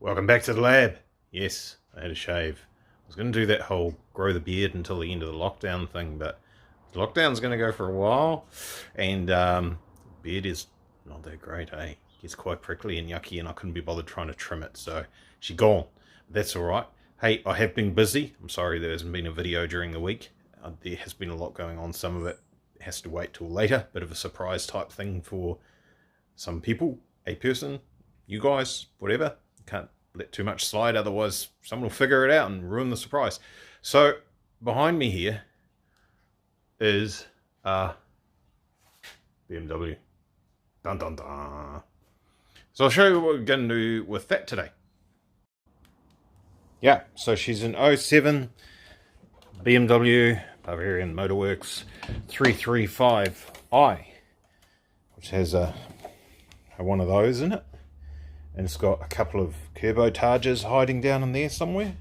Welcome back to the lab. Yes, I had a shave. I was going to do that whole grow the beard until the end of the lockdown thing, but the lockdown's going to go for a while, and beard is not that great, eh? It gets quite prickly and yucky, and I couldn't be bothered trying to trim it, so she's gone. That's alright. Hey, I have been busy. I'm sorry there hasn't been a video during the week. There has been a lot going on. Some of it has to wait till later. Bit of a surprise type thing for some people, a person, you guys, whatever. Can't let too much slide, otherwise someone will figure it out and ruin the surprise. So behind me here is a BMW. Dun dun dun. So I'll show you what we're going to do with that today. Yeah, so she's an '07 BMW Bavarian Motorworks 335i, which has a one of those in it. And it's got a couple of turbochargers hiding down in there somewhere.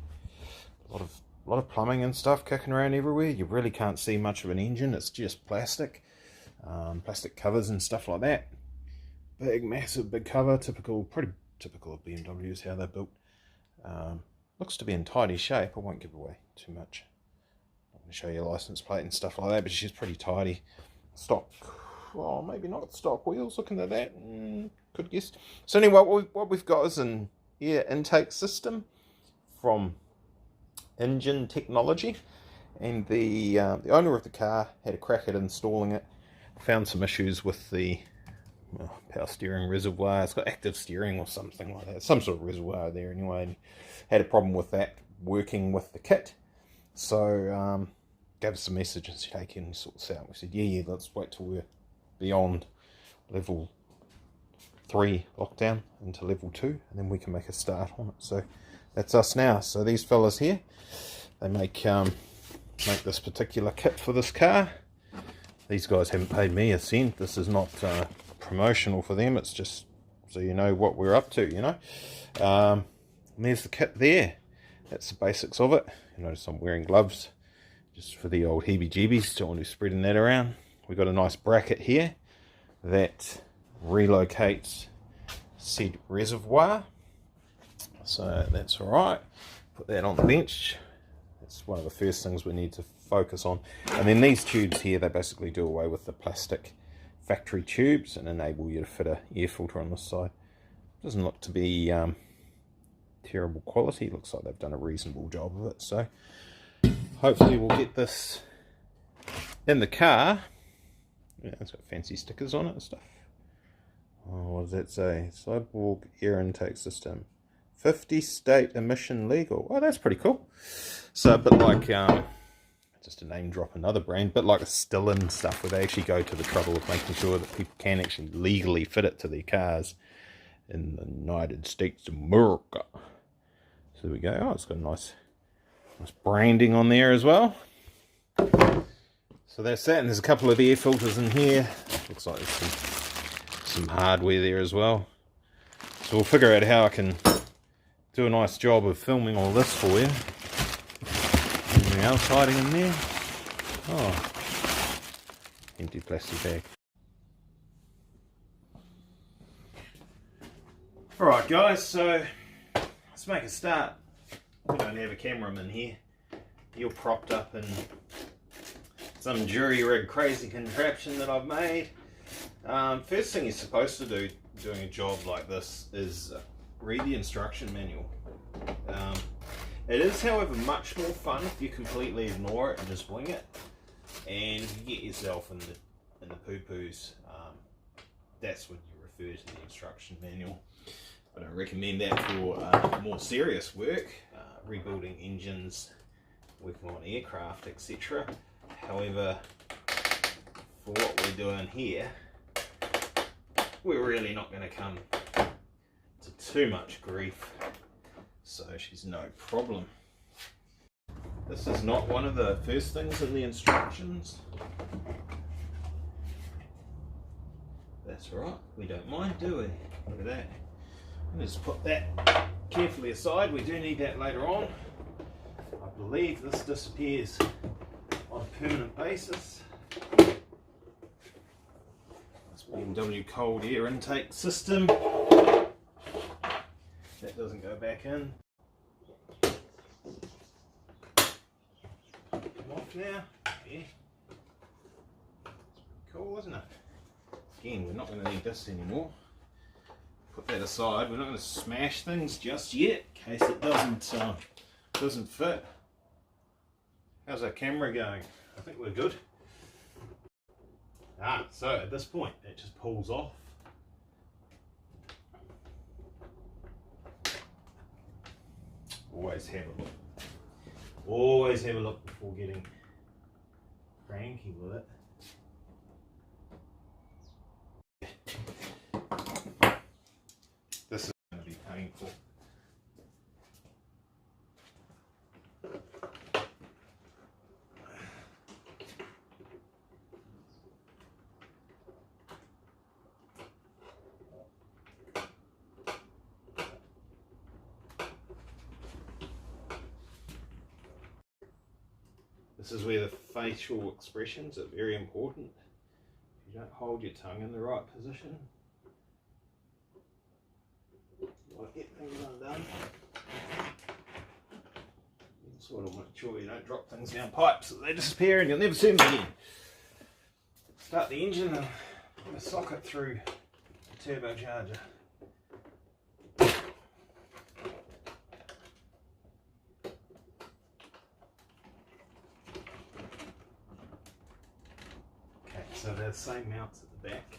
A lot of plumbing and stuff kicking around everywhere. You really can't see much of an engine. It's just plastic, plastic covers and stuff like that. Big, massive, big cover. Pretty typical of BMWs, how they're built. Looks to be in tidy shape. I won't give away too much. I'm going to show you a license plate and stuff like that, but she's pretty tidy. Stock. Well, maybe not stock wheels, looking at that, could guess. So anyway, what we've got is an air intake system from Injen technology, and the owner of the car had a crack at installing it, found some issues with the power steering reservoir. It's got active steering or something like that, some sort of reservoir there anyway, and had a problem with that working with the kit. So gave us a message and said, hey, can you sort this out? We said, yeah, let's wait till we're beyond level 3 lockdown into level 2, and then we can make a start on it. So that's us now. So these fellas here, they make this particular kit for this car. These guys haven't paid me a cent. This is not promotional for them. It's just so you know what we're up to, you know. And there's the kit there. That's the basics of it. You notice I'm wearing gloves just for the old heebie-jeebies. Don't want to be spreading that around. We've got a nice bracket here that relocates said reservoir, so that's alright. Put that on the bench. That's one of the first things we need to focus on. And then these tubes here, they basically do away with the plastic factory tubes and enable you to fit an air filter on this side. Doesn't look to be terrible quality. Looks like they've done a reasonable job of it, so hopefully we'll get this in the car. Yeah, it's got fancy stickers on it and stuff. Oh, what does that say? Cyborg air intake system. 50 state emission legal. Oh, that's pretty cool. So a bit like, just to name drop another brand, but like a Stillen stuff, where they actually go to the trouble of making sure that people can actually legally fit it to their cars in the United States of America. So there we go. Oh, it's got a nice branding on there as well. So that's that, and there's a couple of air filters in here. Looks like there's some hardware there as well. So we'll figure out how I can do a nice job of filming all this for you. Anything else hiding in there? Oh, empty plastic bag. Alright guys, so let's make a start. We don't have a cameraman here. You're propped up in some jury rig crazy contraption that I've made. First thing you're supposed to do doing a job like this is read the instruction manual. It is, however, much more fun if you completely ignore it and just wing it, and if you get yourself in the poo-poos, that's when you refer to the instruction manual. I don't recommend that for more serious work, rebuilding engines, working on aircraft, etc. However, for what we're doing here, we're really not going to come to too much grief, so she's no problem. This is not one of the first things in the instructions. That's right, we don't mind, do we? Look at that. Let's put that carefully aside. We do need that later on. I believe this disappears on a permanent basis. This BMW cold air intake system. That doesn't go back in. Come off now. Yeah. Cool, isn't it? Again, we're not going to need this anymore. Put that aside. We're not going to smash things just yet, in case it doesn't fit. How's our camera going? I think we're good. So at this point, it just pulls off. Always have a look. Always have a look before getting cranky with it. This is going to be painful. This is where the facial expressions are very important. If you don't hold your tongue in the right position, you might get things undone. You can sort of make sure you don't drop things down pipes so they disappear and you'll never see them again. Start the engine and put a socket through the turbocharger. So they're the same mounts at the back.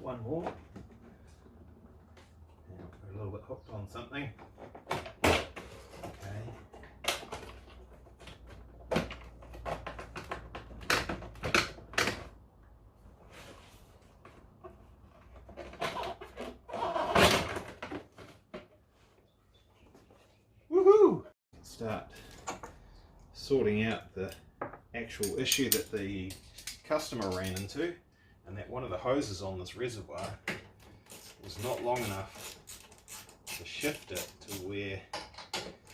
One more. Now we're a little bit hooked on something. Okay. Start sorting out the actual issue that the customer ran into, and that one of the hoses on this reservoir was not long enough to shift it to where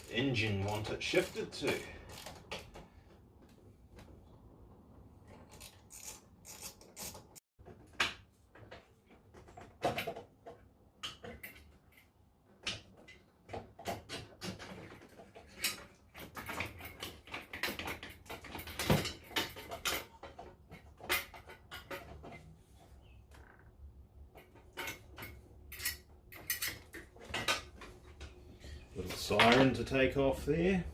the engine wants it shifted to. Little siren to take off there.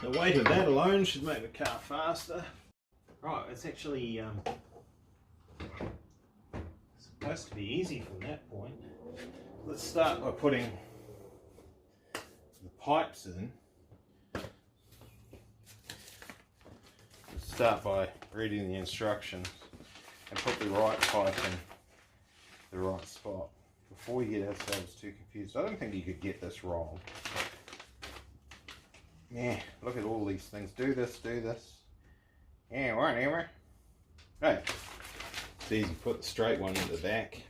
The weight of that alone should make the car faster. Right, it's actually supposed to be easy from that point. Let's start by putting the pipes in. Let's start by reading the instructions and put the right pipe in the right spot before we get ourselves too confused. I don't think you could get this wrong. Yeah, look at all these things. Do this, do this. Yeah, whatever. Hey, it's easy. Put the straight one in the back.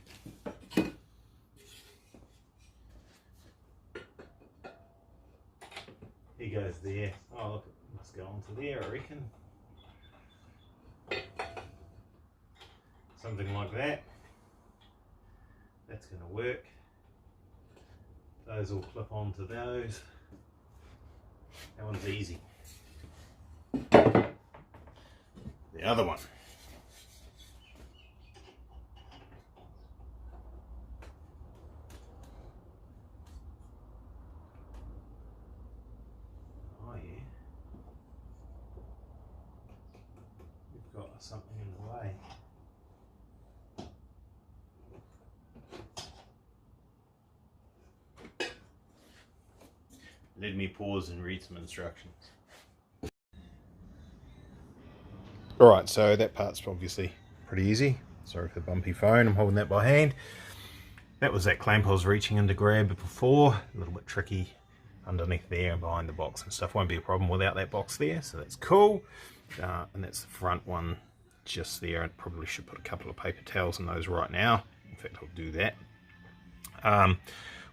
He goes there. Oh, look, it must go onto there, I reckon. Something like that. That's going to work. Those will clip onto those. That one's easy. The other one. Oh yeah. We've got something in the way. Let me pause and read some instructions. Alright, so that part's obviously pretty easy. Sorry for the bumpy phone, I'm holding that by hand. That was that clamp I was reaching in to grab before. A little bit tricky underneath there and behind the box and stuff. Won't be a problem without that box there, so that's cool. And that's the front one just there. I probably should put a couple of paper towels in those right now. In fact, I'll do that.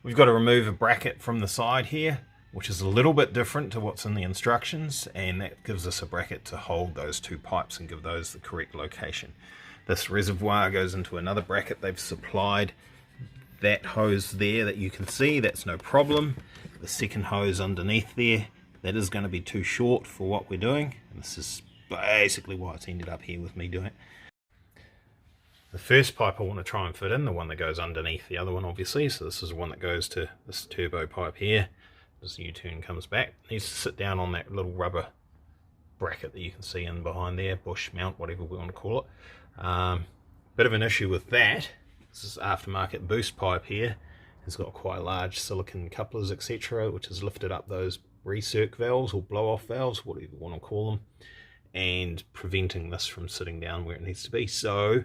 We've got to remove a bracket from the side here, which is a little bit different to what's in the instructions, and that gives us a bracket to hold those two pipes and give those the correct location. This reservoir goes into another bracket they've supplied. That hose there that you can see, that's no problem. The second hose underneath there, that is going to be too short for what we're doing, and this is basically why it's ended up here with me doing it. The first pipe I want to try and fit in, the one that goes underneath the other one obviously, so this is the one that goes to this turbo pipe here. This U-turn comes back, it needs to sit down on that little rubber bracket that you can see in behind there, bush mount, whatever we want to call it. Bit of an issue with that. This is aftermarket boost pipe here. It's got quite large silicon couplers, etc., which has lifted up those recirc valves or blow-off valves, whatever you want to call them, and preventing this from sitting down where it needs to be. So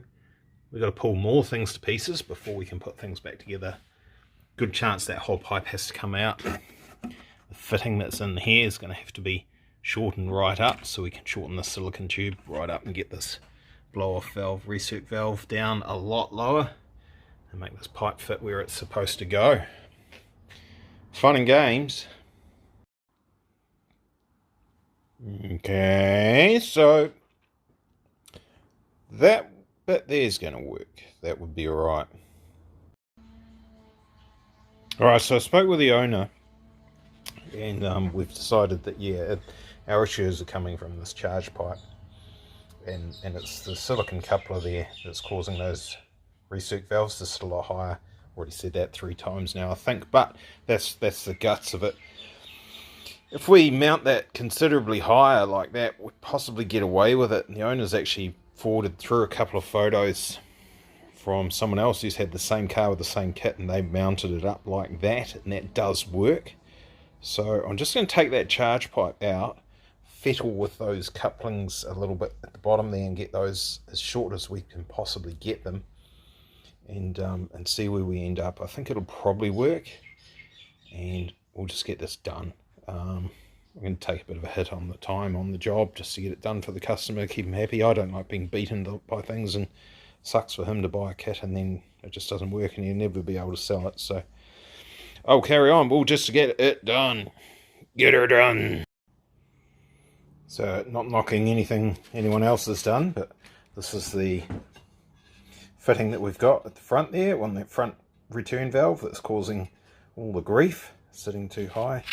we've got to pull more things to pieces before we can put things back together. Good chance that whole pipe has to come out. The fitting that's in here is going to have to be shortened right up, so we can shorten the silicon tube right up and get this blow-off valve, recirc valve down a lot lower and make this pipe fit where it's supposed to go. Fun and games. Okay, so that bit there's going to work. That would be alright. Alright, so I spoke with the owner, and we've decided that, yeah, our issues are coming from this charge pipe. And it's the silicon coupler there that's causing those recirc valves to sit a lot higher. Already said that 3 times now, I think, but that's the guts of it. If we mount that considerably higher like that, we'd possibly get away with it. And the owner's actually forwarded through a couple of photos from someone else who's had the same car with the same kit, and they mounted it up like that, and that does work. So I'm just going to take that charge pipe out, fettle with those couplings a little bit at the bottom there and get those as short as we can possibly get them, and see where we end up. I think it'll probably work, and we'll just get this done. I'm going to take a bit of a hit on the time on the job just to get it done for the customer, keep him happy. I don't like being beaten by things, and sucks for him to buy a kit and then it just doesn't work and he'll never be able to sell it. So I'll carry on. We'll just get it done. Get her done. So, not knocking anything anyone else has done, but this is the fitting that we've got at the front there, on that front return valve that's causing all the grief, sitting too high.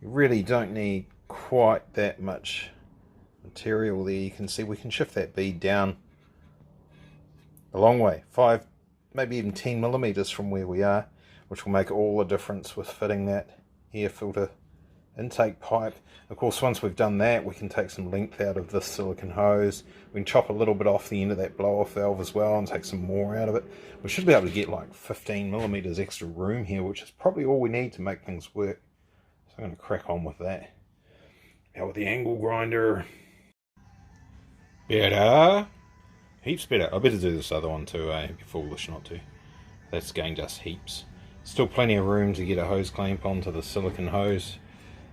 You really don't need quite that much material there. You can see we can shift that bead down a long way, 5, maybe even 10 millimeters from where we are, which will make all the difference with fitting that air filter intake pipe. Of course, once we've done that, we can take some length out of this silicon hose. We can chop a little bit off the end of that blow-off valve as well and take some more out of it. We should be able to get like 15 millimeters extra room here, which is probably all we need to make things work. So I'm going to crack on with that. Now with the angle grinder. Better. Heaps better. I better do this other one too, eh? It'd be foolish not to. That's going just heaps. Still plenty of room to get a hose clamp onto the silicon hose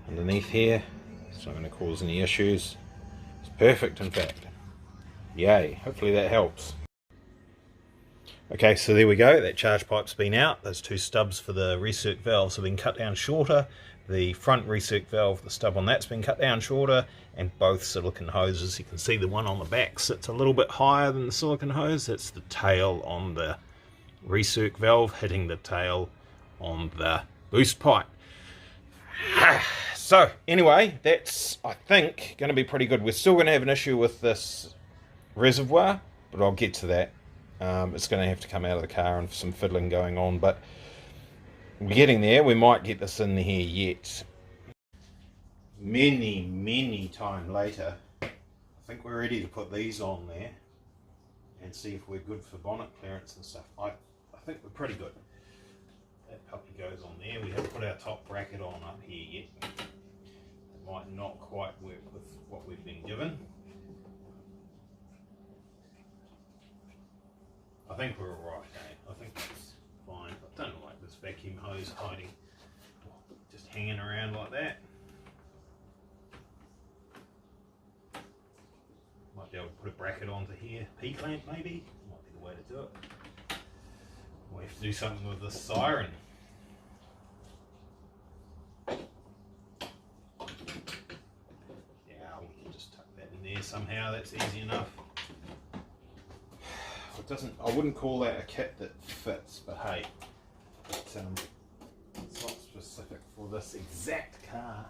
underneath here. It's not going to cause any issues. It's perfect, in fact. Yay. Hopefully that helps. Okay, so there we go. That charge pipe's been out. Those 2 stubs for the recirc valves have been cut down shorter. The front recirc valve, the stub on that's been cut down shorter, and both silicon hoses. You can see the one on the back sits a little bit higher than the silicon hose. That's the tail on the recirc valve hitting the tail on the boost pipe. So anyway, that's, I think, going to be pretty good. We're still going to have an issue with this reservoir, but I'll get to that. It's going to have to come out of the car and some fiddling going on, but we're getting there. We might get this in here yet. Many time later, I think we're ready to put these on there and see if we're good for bonnet clearance and stuff. I think we're pretty good. That puppy goes on there. We haven't put our top bracket on up here yet. It might not quite work with what we've been given. I think we're alright, eh? I think that's fine. I don't those hiding, just hanging around like that. Might be able to put a bracket onto here, P-clamp maybe, might be the way to do it. We'll have to do something with this siren. We can just tuck that in there somehow, that's easy enough. I wouldn't call that a kit that fits, but hey, it's not specific for this exact car.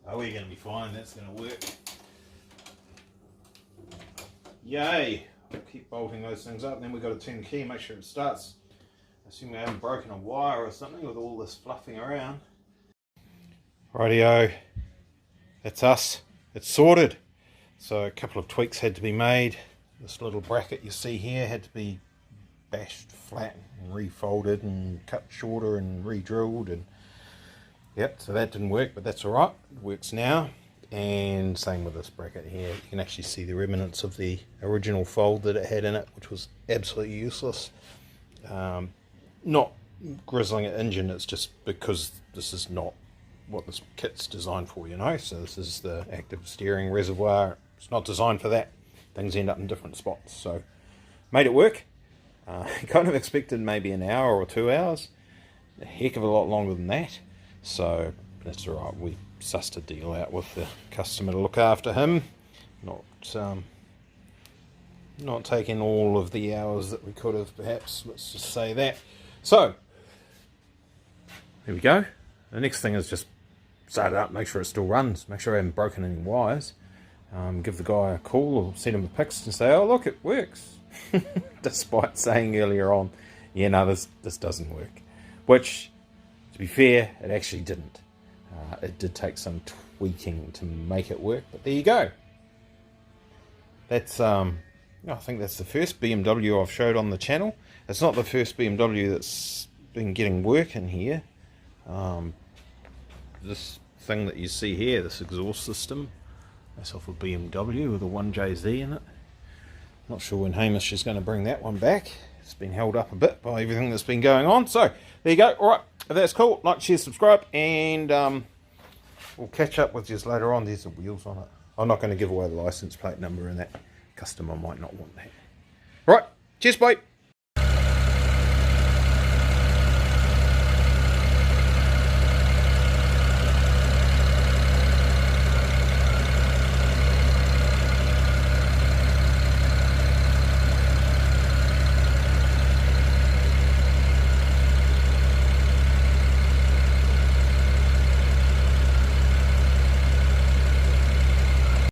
Oh, we're going to be fine, that's going to work. Yay! I'll keep bolting those things up, and then we've got to turn the key and make sure it starts. Assuming I haven't broken a wire or something with all this fluffing around. Rightio, that's us, it's sorted. So a couple of tweaks had to be made. This little bracket you see here had to be bashed flat and refolded and cut shorter and re-drilled, and yep, so that didn't work, but that's alright, it works now. And same with this bracket here, you can actually see the remnants of the original fold that it had in it, which was absolutely useless. Not grizzling at Injen, it's just because this is not what this kit's designed for, you know. So this is the active steering reservoir, it's not designed for that. Things end up in different spots, so made it work. Kind of expected maybe an hour or 2 hours, a heck of a lot longer than that, so that's alright. We sussed a deal out with the customer to look after him, not taking all of the hours that we could have, perhaps, let's just say that. So there we go. The next thing is just start it up, make sure it still runs, make sure I haven't broken any wires. Give the guy a call or send him a pics and say, oh look, it works. Despite saying earlier on, yeah, no, this doesn't work. Which, to be fair, it actually didn't. It did take some tweaking to make it work, but there you go. That's I think that's the first BMW I've showed on the channel. It's not the first BMW that's been getting work in here. This thing that you see here, this exhaust system, that's off a BMW with a 1JZ in it. Not sure when Hamish is going to bring that one back. It's been held up a bit by everything that's been going on. So there you go. Alright, if that's cool, like, share, subscribe, and we'll catch up with you later on. There's the wheels on it. I'm not going to give away the license plate number, and that customer might not want that. Right, cheers, bye.